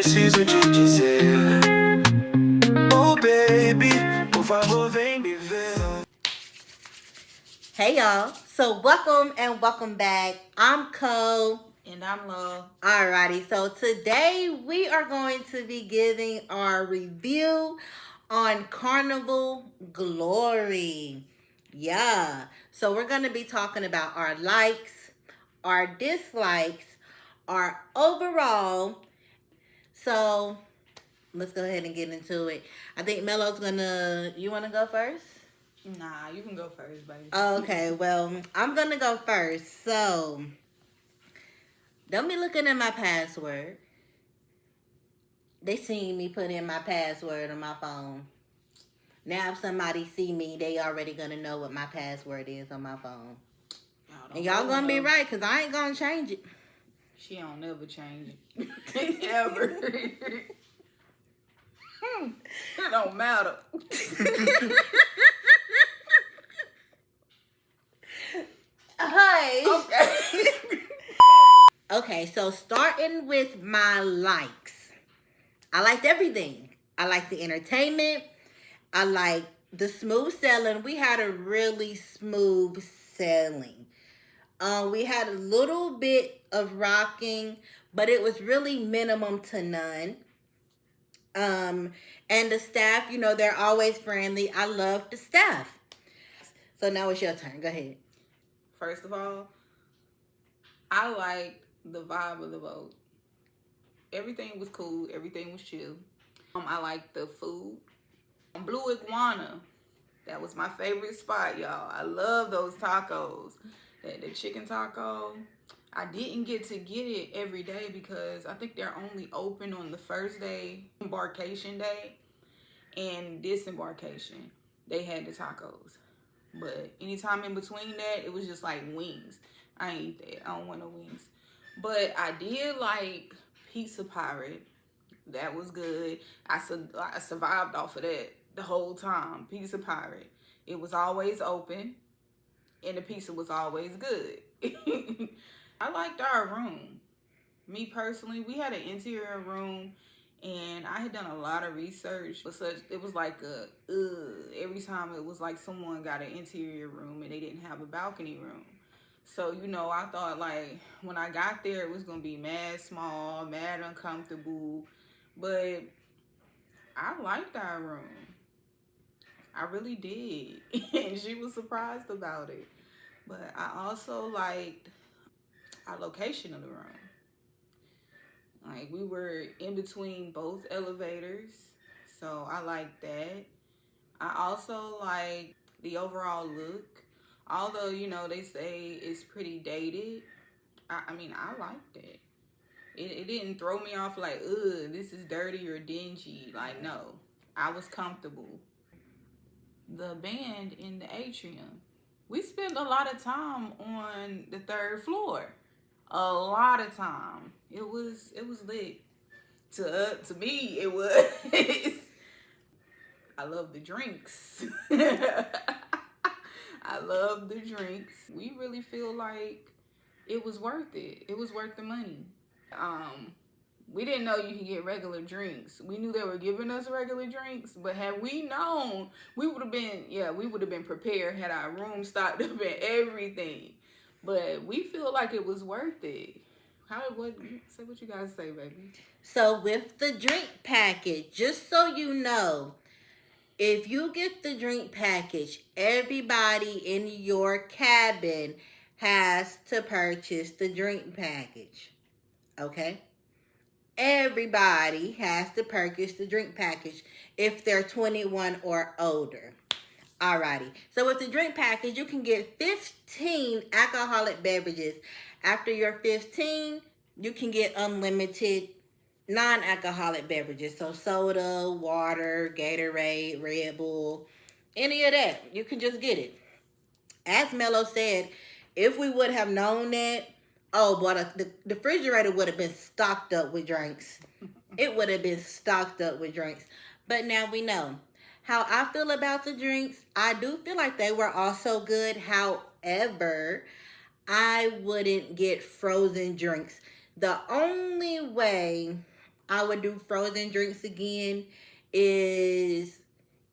preciso te dizer. Oh baby, por favor vem me ver. Hey y'all, so welcome and welcome back. I'm Co. And I'm Low. Alrighty, so today we are going to be giving our review on Carnival Glory. Yeah, so we're going to be talking about our likes, our dislikes, our overall. So let's go ahead and get into it. I think Melo's gonna, you want to go first? Nah, you can go first, baby. Okay, well, I'm gonna go first. So, don't be looking at my password. They seen me put in my password on my phone. Now, if somebody see me, they already gonna know what my password is on my phone. And y'all gonna be right, because I ain't gonna change it. She don't never change it. Ever. It don't matter. Hey. Okay. Okay, so starting with my likes. I liked everything. I liked the entertainment. I liked the smooth selling. We had a really smooth selling. We had a little bit of rocking, but it was really minimum to none. And the staff, you know, they're always friendly. I love the staff. So now it's your turn. Go ahead. First of all, I liked the vibe of the boat. Everything was cool. Everything was chill. I liked the food. Blue Iguana. That was my favorite spot, y'all. I love those tacos. The chicken taco. I didn't get to get it every day because I think they're only open on the first day, embarkation day, and disembarkation. They had the tacos. But anytime in between that, it was just like wings. I ain't eat that. I don't want no wings. But I did like Pizza Pirate. That was good. I survived off of that the whole time. Pizza Pirate. It was always open. And the pizza was always good. I liked our room. Me personally, we had an interior room. And I had done a lot of research. It was like every time it was like someone got an interior room and they didn't have a balcony room. So, you know, I thought like when I got there, it was going to be mad small, mad uncomfortable. But I liked our room. I really did. And she was surprised about it. But I also liked our location of the room. Like, we were in between both elevators, so I like that. I also like the overall look. Although, you know, they say it's pretty dated. I mean, I liked it. It didn't throw me off like, ugh, this is dirty or dingy. Like, no, I was comfortable. The band in the atrium. We spent a lot of time on the third floor. A lot of time. It was lit. To me, it was. I love the drinks. I love the drinks. We really feel like it was worth it. It was worth the money. We didn't know you could get regular drinks. We knew they were giving us regular drinks, but had we known, we would have been prepared, had our room stocked up and everything. But we feel like it was worth it. Say what you guys say, baby. So with the drink package, just so you know, if you get the drink package, everybody in your cabin has to purchase the drink package. Okay? Everybody has to purchase the drink package if they're 21 or older. Alrighty. So with the drink package, you can get 15 alcoholic beverages. After you're 15, you can get unlimited non-alcoholic beverages. So soda, water, Gatorade, Red Bull, any of that. You can just get it. As Melo said, if we would have known that, oh, but the refrigerator would have been stocked up with drinks. It would have been stocked up with drinks. But now we know. How I feel about the drinks, I do feel like they were also good. However, I wouldn't get frozen drinks. The only way I would do frozen drinks again is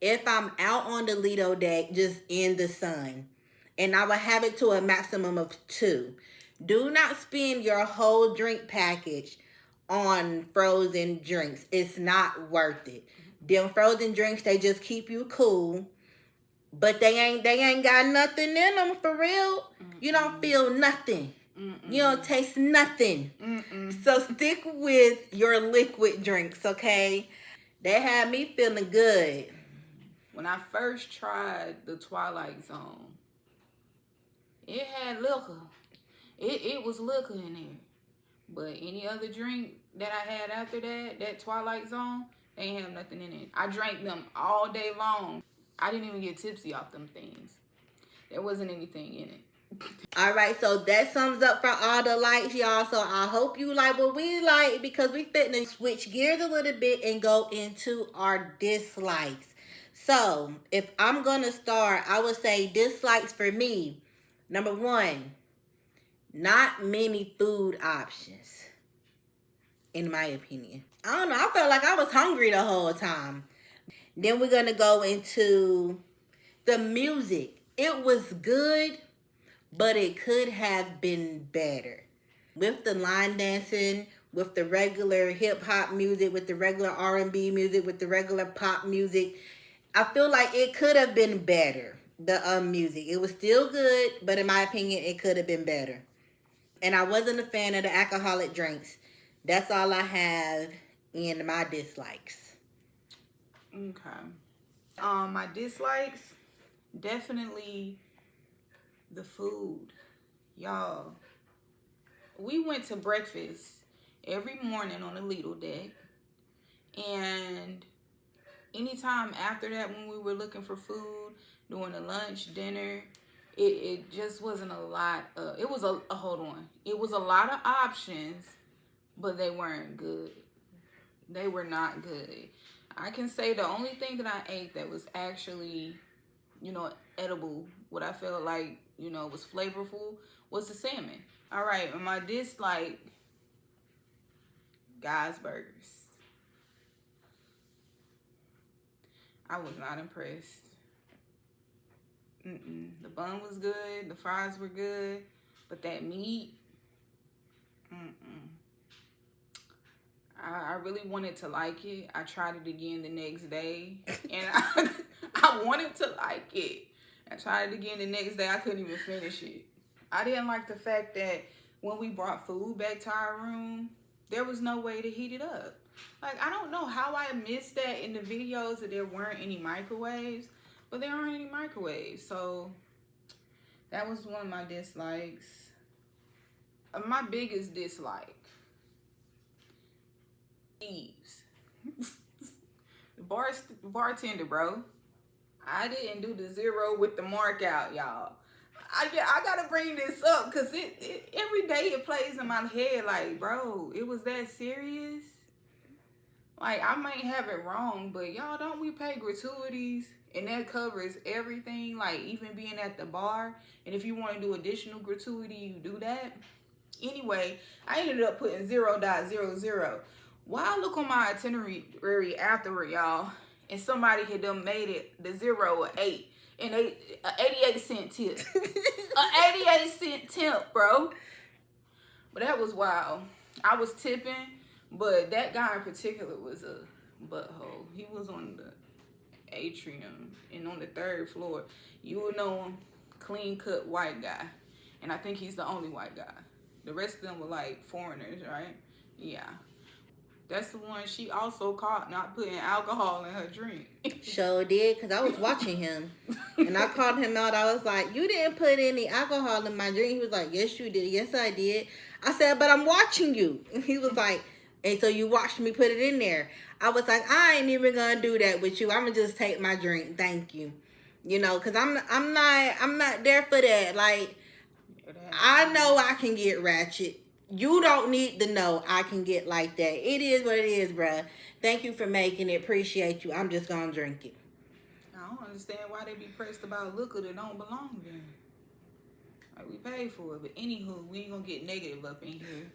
if I'm out on the Lido deck just in the sun. And I would have it to a maximum of 2. Do not spend your whole drink package on frozen drinks. It's not worth it. Them frozen drinks, they just keep you cool. But they ain't got nothing in them for real. You don't feel nothing. You don't taste nothing. So stick with your liquid drinks, okay? They had me feeling good. When I first tried the Twilight Zone, it had liquor. It was liquor in there. But any other drink that I had after that Twilight Zone, they ain't have nothing in it. I drank them all day long. I didn't even get tipsy off them things. There wasn't anything in it. All right, so that sums up for all the likes, y'all. So I hope you like what we like, because we finna switch gears a little bit and go into our dislikes. So if I'm gonna start, I would say dislikes for me. Number 1, not many food options, in my opinion. I don't know, I felt like I was hungry the whole time. Then we're gonna go into the music. It was good, but it could have been better. With the line dancing, with the regular hip hop music, with the regular R&B music, with the regular pop music, I feel like it could have been better. The music, it was still good, but in my opinion, it could have been better. And I wasn't a fan of the alcoholic drinks. That's all I have in my dislikes. Okay. My dislikes, definitely the food. Y'all, we went to breakfast every morning on the Lido deck, and anytime after that when we were looking for food, during the lunch, dinner, it just wasn't a lot of, it was it was a lot of options, but they weren't good. They were not good. I can say the only thing that I ate that was actually, edible, what I felt like, was flavorful, was the salmon. All right, my dislike, Guy's Burgers. I was not impressed. The bun was good, the fries were good, but that meat, I really wanted to like it. I tried it again the next day, and I wanted to like it. I tried it again the next day. I couldn't even finish it. I didn't like the fact that when we brought food back to our room, there was no way to heat it up. Like, I don't know how I missed that in the videos that there weren't any microwaves, but there aren't any microwaves. So that was one of my dislikes. My biggest dislike, Eves. The bartender, bro. I didn't do the 0 with the mark out, y'all. I gotta bring this up because it every day it plays in my head like, bro, it was that serious? Like, I might have it wrong, but y'all, don't we pay gratuities? And that covers everything, like even being at the bar. And if you want to do additional gratuity, you do that. Anyway, I ended up putting 0.00. While I look on my itinerary afterward, y'all, and somebody had done made it the 0 or 8 and an 88-cent tip. An 88-cent tip, bro. But that was wild. I was tipping, but that guy in particular was a butthole. He was on the atrium and on the 3rd floor. You would know him, clean-cut white guy. And I think he's the only white guy. The rest of them were like foreigners, right? Yeah. That's the one she also caught not putting alcohol in her drink. Sure did, because I was watching him. And I called him out. I was like, you didn't put any alcohol in my drink. He was like, yes, you did. Yes, I did. I said, but I'm watching you. And he was like, and so you watched me put it in there. I was like, I ain't even going to do that with you. I'm going to just take my drink. Thank you. Because I'm not there for that. Like, I know I can get ratchet. You don't need to know I can get like that. It is what it is, bruh. Thank you for making it. Appreciate you. I'm just gonna drink it. I don't understand why they be pressed about liquor that don't belong there. Like, we paid for it. But anywho, we ain't gonna get negative up in here.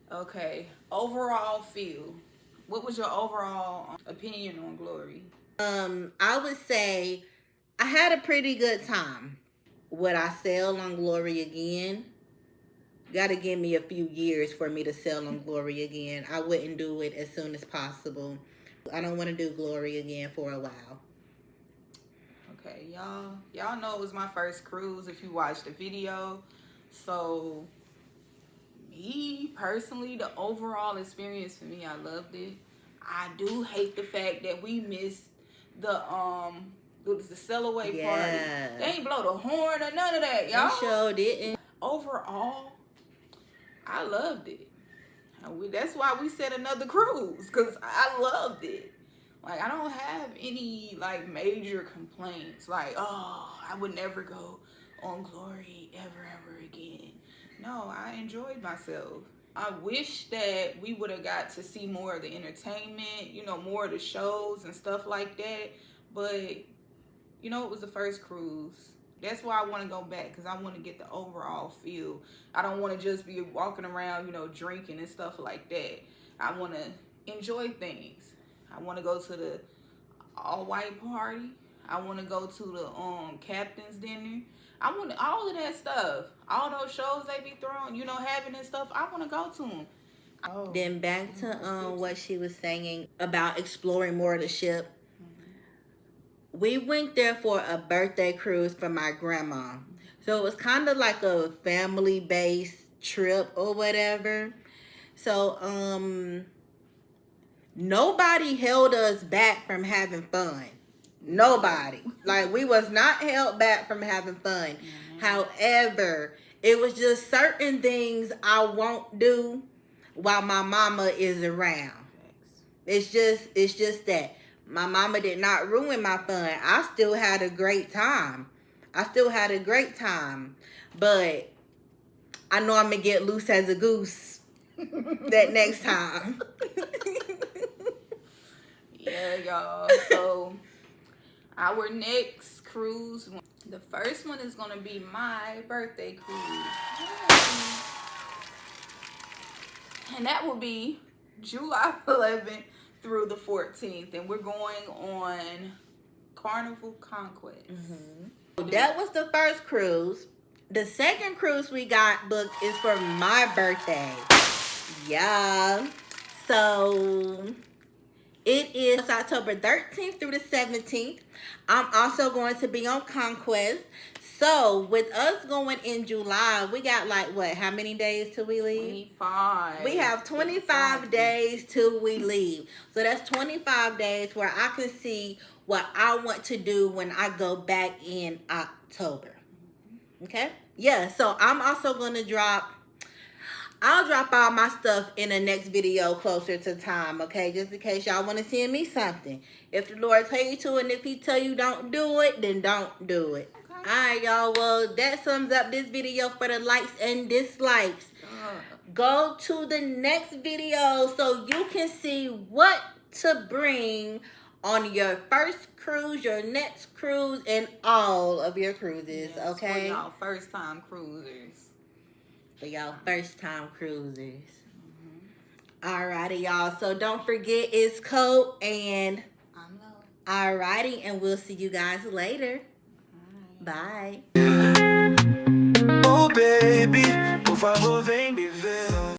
Okay. Overall feel. What was your overall opinion on Glory? I would say I had a pretty good time. Would I sail on Glory again? Gotta give me a few years for me to sail on Glory again. I wouldn't do it as soon as possible. I don't want to do Glory again for a while. Okay, y'all know it was my first cruise if you watched the video. So me personally, the overall experience for me, I loved it. I do hate the fact that we missed the sail away party. They ain't blow the horn or none of that, y'all. You sure didn't. Overall, I loved it. That's why we said another cruise, because I loved it. Like, I don't have any, like, major complaints. Like, oh, I would never go on Glory ever again. No, I enjoyed myself. I wish that we would have got to see more of the entertainment, you know, more of the shows and stuff like that. But, you know, it was the first cruise. That's why I want to go back, because I want to get the overall feel. I don't want to just be walking around, you know, drinking and stuff like that. I want to enjoy things. I want to go to the all-white party. I want to go to the captain's dinner. I want all of that stuff. All those shows they be throwing, you know, having and stuff. I want to go to them. Oh, then back to what she was saying about exploring more of the ship. We went there for a birthday cruise for my grandma. So it was kind of like a family-based trip or whatever. So, nobody held us back from having fun. Nobody. Like, we was not held back from having fun. However, it was just certain things I won't do while my mama is around. It's just that. My mama did not ruin my fun. I still had a great time. But I know I'm going to get loose as a goose that next time. Yeah, y'all. So, our next cruise, the first one is going to be my birthday cruise. And that will be July 11th through the 14th. And we're going on Carnival Conquest. That was the first cruise. The second cruise we got booked is for my birthday. Yeah. So it is October 13th through the 17th. I'm also going to be on Conquest. So with us going in July, we got like what? How many days till we leave? 25. We have 25 days till we leave. So that's 25 days where I can see what I want to do when I go back in October. Okay? Yeah, so I'm also going to I'll drop all my stuff in the next video closer to time, okay? Just in case y'all want to send me something. If the Lord tell you to, and if he tell you don't do it, then don't do it. Okay. All right, y'all. Well, that sums up this video for the likes and dislikes. Go to the next video so you can see what to bring on your first cruise, your next cruise, and all of your cruises, okay? For y'all first-time cruisers. For y'all first-time cruisers. Alrighty, y'all. So don't forget, it's Co and I'm Low. Alrighty, and we'll see you guys later. Bye. Oh baby, por favor vem me ver.